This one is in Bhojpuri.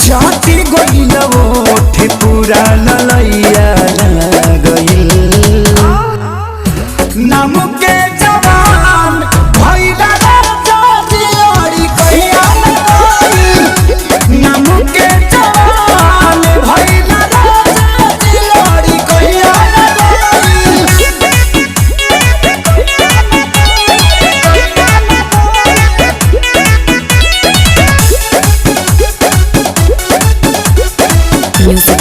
चाची गोइल ओठे पूरा ललैया गइल नाम के जवान भइला चाची लड़ी कहिया नाम के जवान भइला चाची लड़ी कहिया Music